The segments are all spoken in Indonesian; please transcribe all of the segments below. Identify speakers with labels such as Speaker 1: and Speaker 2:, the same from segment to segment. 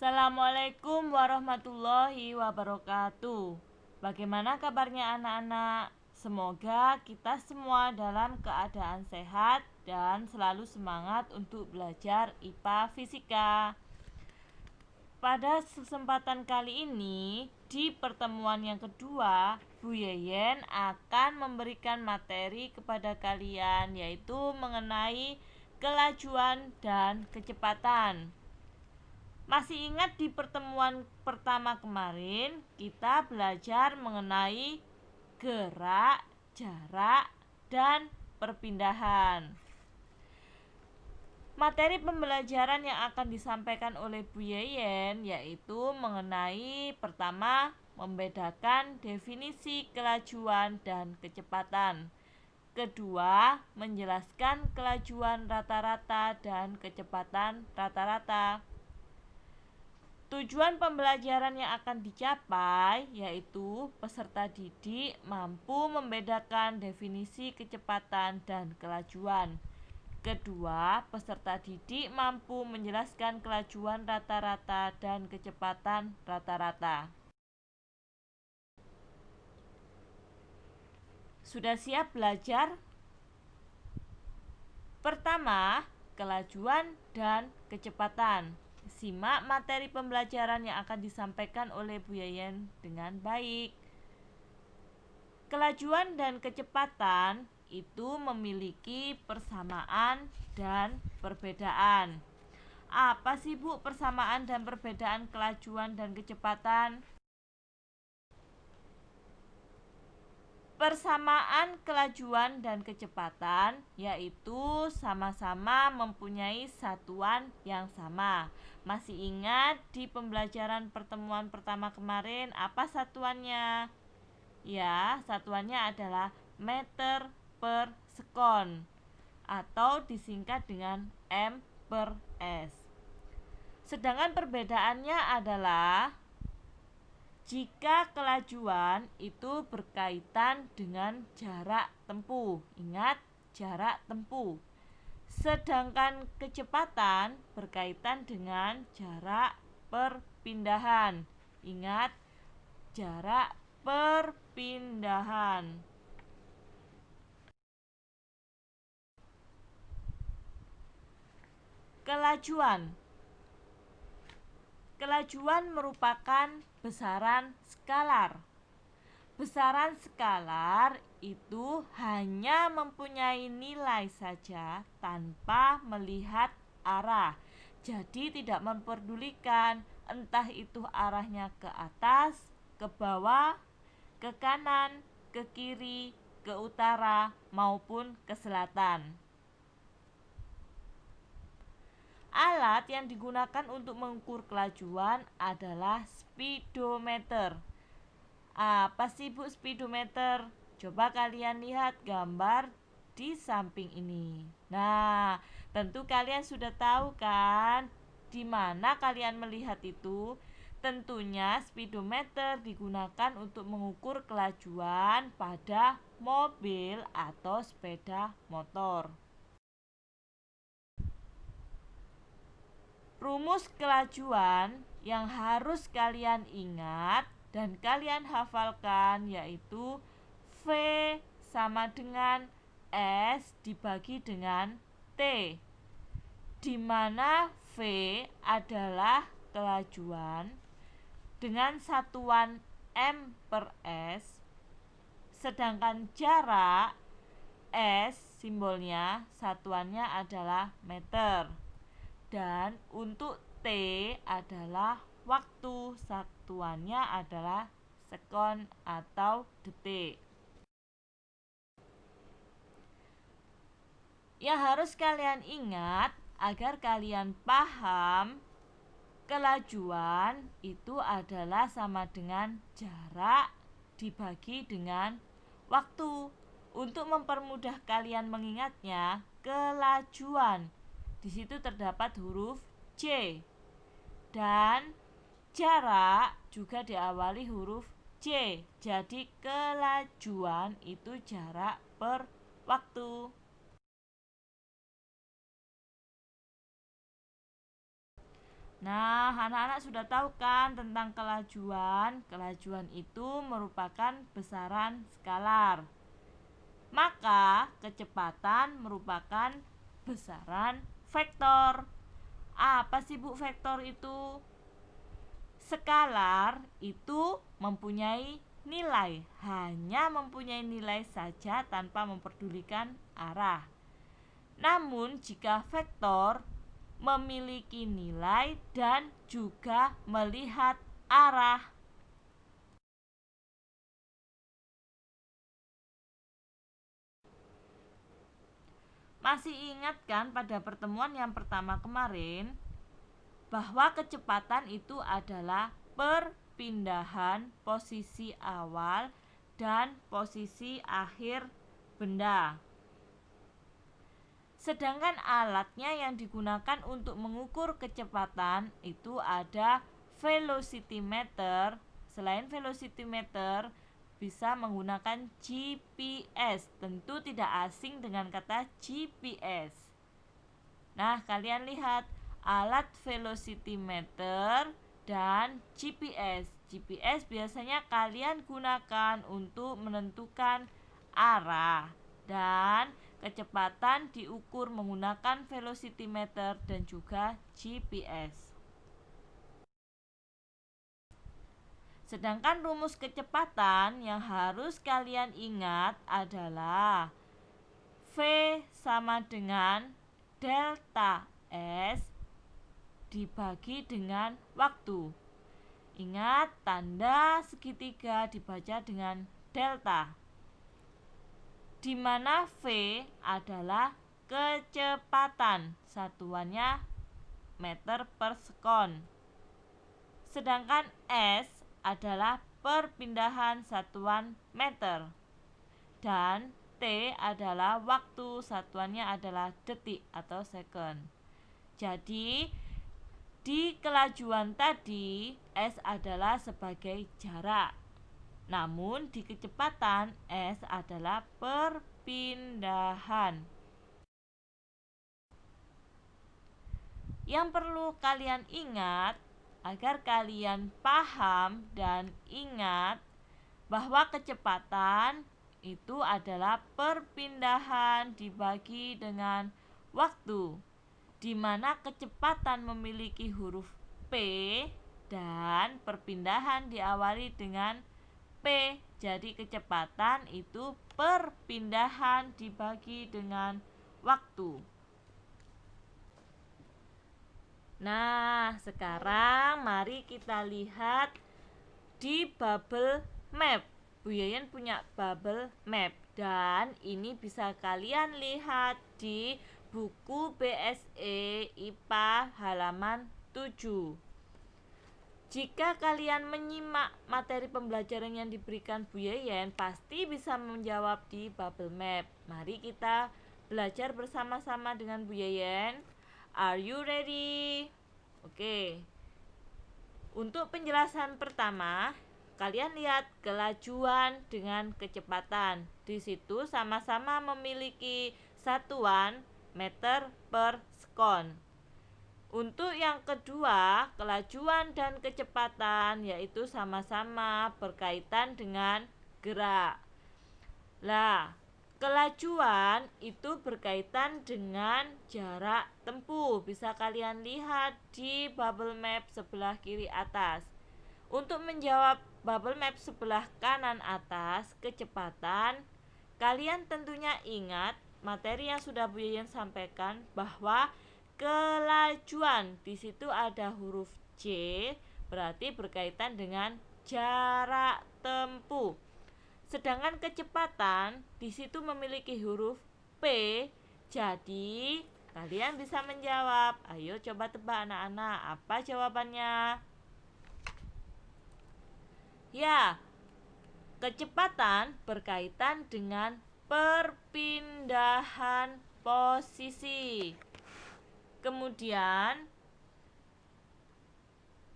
Speaker 1: Assalamualaikum warahmatullahi wabarakatuh. Bagaimana kabarnya anak-anak? Semoga kita semua dalam keadaan sehat dan selalu semangat untuk belajar IPA Fisika. Pada kesempatan kali ini, di pertemuan yang kedua, Bu Yeyen akan memberikan materi kepada kalian, yaitu mengenai kelajuan dan kecepatan. Masih ingat di pertemuan pertama kemarin kita belajar mengenai gerak, jarak, dan perpindahan. Materi pembelajaran yang akan disampaikan oleh Bu Yeyen yaitu mengenai pertama, membedakan definisi kelajuan dan kecepatan. Kedua, menjelaskan kelajuan rata-rata dan kecepatan rata-rata. Tujuan pembelajaran yang akan dicapai yaitu peserta didik mampu membedakan definisi kecepatan dan kelajuan. Kedua, peserta didik mampu menjelaskan kelajuan rata-rata dan kecepatan rata-rata. Sudah siap belajar? Pertama, kelajuan dan kecepatan. Simak materi pembelajaran yang akan disampaikan oleh Bu Yeyen dengan baik. Kelajuan dan kecepatan itu memiliki persamaan dan perbedaan. Apa sih Bu persamaan dan perbedaan kelajuan dan kecepatan? Persamaan kelajuan dan kecepatan yaitu sama-sama mempunyai satuan yang sama. Masih ingat di pembelajaran pertemuan pertama kemarin apa satuannya? Ya, satuannya adalah meter per sekon atau disingkat dengan M per S. Sedangkan perbedaannya adalah jika kelajuan itu berkaitan dengan jarak tempuh. Ingat, jarak tempuh. Sedangkan kecepatan berkaitan dengan jarak perpindahan. Ingat, jarak perpindahan. Kelajuan. Kelajuan merupakan besaran skalar. Besaran skalar itu hanya mempunyai nilai saja tanpa melihat arah. Jadi tidak memperdulikan entah itu arahnya ke atas, ke bawah, ke kanan, ke kiri, ke utara, maupun ke selatan. Alat yang digunakan untuk mengukur kelajuan adalah speedometer. Apa sih Bu speedometer? Coba kalian lihat gambar di samping ini. Nah, tentu kalian sudah tahu kan di mana kalian melihat itu? Tentunya speedometer digunakan untuk mengukur kelajuan pada mobil atau sepeda motor. Rumus kelajuan yang harus kalian ingat dan kalian hafalkan yaitu V sama dengan S dibagi dengan T, di mana V adalah kelajuan dengan satuan M per S, sedangkan jarak S simbolnya satuannya adalah meter. Dan untuk T adalah waktu, satuannya adalah sekon atau detik. Yang harus kalian ingat agar kalian paham, kelajuan itu adalah sama dengan jarak dibagi dengan waktu. Untuk mempermudah kalian mengingatnya, kelajuan di situ terdapat huruf C dan jarak juga diawali huruf C. Jadi kelajuan itu jarak per waktu. Nah, anak-anak sudah tahu kan tentang kelajuan. Kelajuan itu merupakan besaran skalar. Maka kecepatan merupakan besaran vektor. Apa sih Bu vektor itu? Skalar itu mempunyai nilai, hanya mempunyai nilai saja tanpa memperdulikan arah. Namun jika vektor memiliki nilai dan juga melihat arah. Masih ingat kan pada pertemuan yang pertama kemarin bahwa kecepatan itu adalah perpindahan posisi awal dan posisi akhir benda. Sedangkan alatnya yang digunakan untuk mengukur kecepatan itu ada velocimeter. Selain velocimeter, bisa menggunakan GPS. Tentu tidak asing dengan kata GPS. Nah, kalian lihat alat velocimeter dan GPS. GPS biasanya kalian gunakan untuk menentukan arah dan kecepatan diukur menggunakan velocimeter dan juga GPS. Sedangkan rumus kecepatan yang harus kalian ingat adalah V sama dengan delta S dibagi dengan waktu. Ingat, tanda segitiga dibaca dengan delta, di mana V adalah kecepatan, satuannya meter per sekon. Sedangkan S adalah perpindahan satuan meter. Dan T adalah waktu, satuannya adalah detik atau second. Jadi di kelajuan tadi S adalah sebagai jarak. Namun di kecepatan S adalah perpindahan. Yang perlu kalian ingat agar kalian paham dan ingat bahwa kecepatan itu adalah perpindahan dibagi dengan waktu, di mana kecepatan memiliki huruf P dan perpindahan diawali dengan P. Jadi kecepatan itu perpindahan dibagi dengan waktu. Nah, sekarang mari kita lihat di bubble map. Bu Yayan punya bubble map dan ini bisa kalian lihat di buku BSE IPA halaman 7. Jika kalian menyimak materi pembelajaran yang diberikan Bu Yayan, pasti bisa menjawab di bubble map. Mari kita belajar bersama-sama dengan Bu Yayan. Are you ready? Oke. Untuk penjelasan pertama, kalian lihat kelajuan dengan kecepatan. Di situ sama-sama memiliki satuan meter per sekon. Untuk yang kedua, kelajuan dan kecepatan yaitu sama-sama berkaitan dengan gerak. Lah, kelajuan itu berkaitan dengan jarak tempuh. Bisa kalian lihat di bubble map sebelah kiri atas. Untuk menjawab bubble map sebelah kanan atas, kecepatan, kalian tentunya ingat materi yang sudah Bu Yayan sampaikan bahwa kelajuan di situ ada huruf J, berarti berkaitan dengan jarak tempuh. Sedangkan kecepatan di situ memiliki huruf P, jadi kalian bisa menjawab. Ayo coba tebak anak-anak, apa jawabannya? Ya, kecepatan berkaitan dengan perpindahan posisi. Kemudian,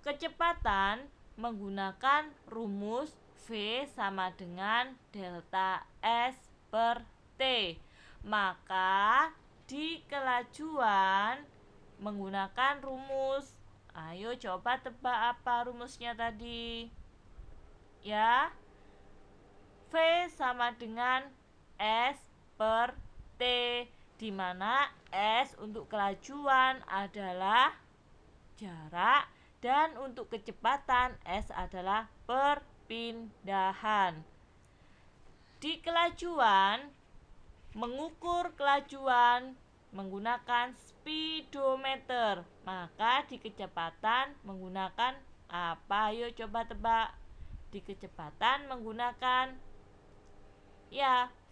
Speaker 1: kecepatan menggunakan rumus V sama dengan delta S per T. Maka di kelajuan menggunakan rumus Ayo coba tebak apa rumusnya tadi. Ya, V sama dengan S per T, di mana S untuk kelajuan adalah jarak dan untuk kecepatan S adalah perpindahan. Di kelajuan, mengukur kelajuan menggunakan speedometer, maka di kecepatan menggunakan apa? Ayo coba tebak. Di kecepatan menggunakan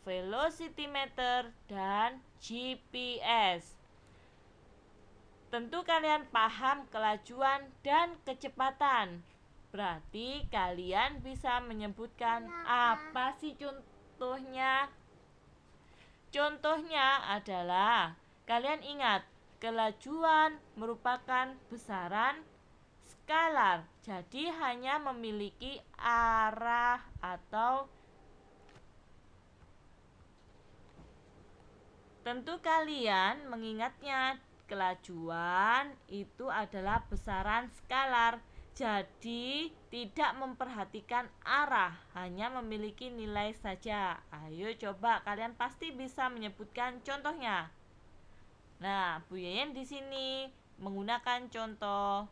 Speaker 1: velocity meter dan GPS. Tentu kalian paham kelajuan dan kecepatan. Berarti kalian bisa menyebutkan apa sih contohnya? Contohnya adalah, kalian ingat, kelajuan merupakan besaran skalar. Jadi hanya memiliki arah atau tentu kalian mengingatnya, kelajuan itu adalah besaran skalar. Jadi tidak memperhatikan arah, hanya memiliki nilai saja. Ayo coba, kalian pasti bisa menyebutkan contohnya. Nah, Bu Yeyen di sini menggunakan contoh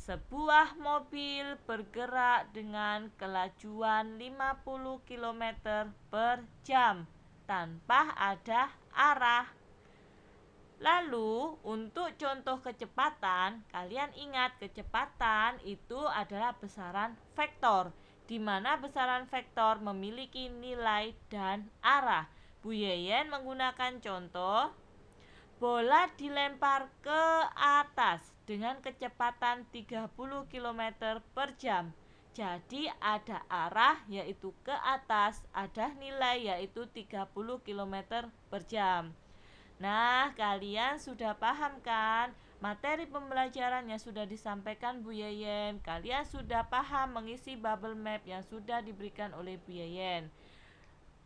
Speaker 1: sebuah mobil bergerak dengan kelajuan 50 km per jam tanpa ada arah. Lalu untuk contoh kecepatan, kalian ingat kecepatan itu adalah besaran vektor, di mana besaran vektor memiliki nilai dan arah. Bu Yeyen menggunakan contoh, bola dilempar ke atas dengan kecepatan 30 km per jam. Jadi ada arah yaitu ke atas, ada nilai yaitu 30 km per jam. Nah, kalian sudah paham kan? Materi pembelajaran yang sudah disampaikan Bu Yeyen. Kalian sudah paham mengisi bubble map yang sudah diberikan oleh Bu Yeyen.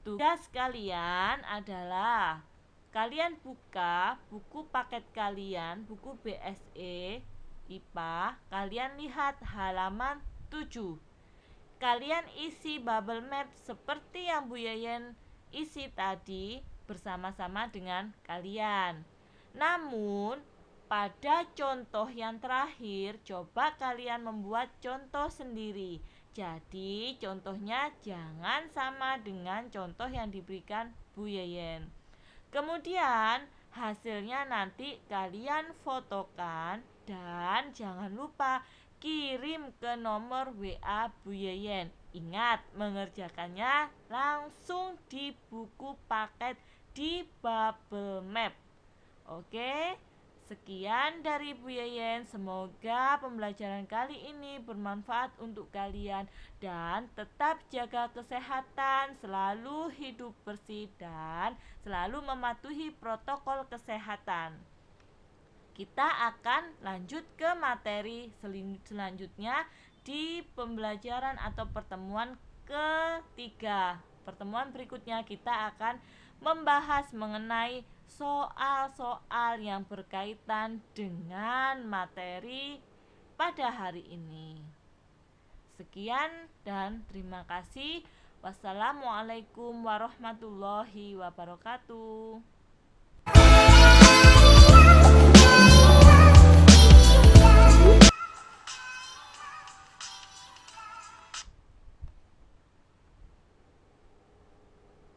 Speaker 1: Tugas kalian adalah kalian buka buku paket kalian, buku BSE IPA. Kalian lihat halaman 7. Kalian isi bubble map seperti yang Bu Yeyen isi tadi bersama-sama dengan kalian. Namun, pada contoh yang terakhir, coba kalian membuat contoh sendiri. Jadi, contohnya jangan sama dengan contoh yang diberikan Bu Yeyen. Kemudian, hasilnya nanti kalian fotokan dan jangan lupa kirim ke nomor WA Bu Yeyen. Ingat, mengerjakannya langsung di buku paket di bubble map. Oke, sekian dari Bu Yeyen. Semoga pembelajaran kali ini bermanfaat untuk kalian dan tetap jaga kesehatan, selalu hidup bersih dan selalu mematuhi protokol kesehatan. Kita akan lanjut ke materi selanjutnya di pembelajaran atau pertemuan ketiga. Pertemuan berikutnya kita akan membahas mengenai soal-soal yang berkaitan dengan materi pada hari ini. Sekian dan terima kasih. Wassalamualaikum warahmatullahi wabarakatuh.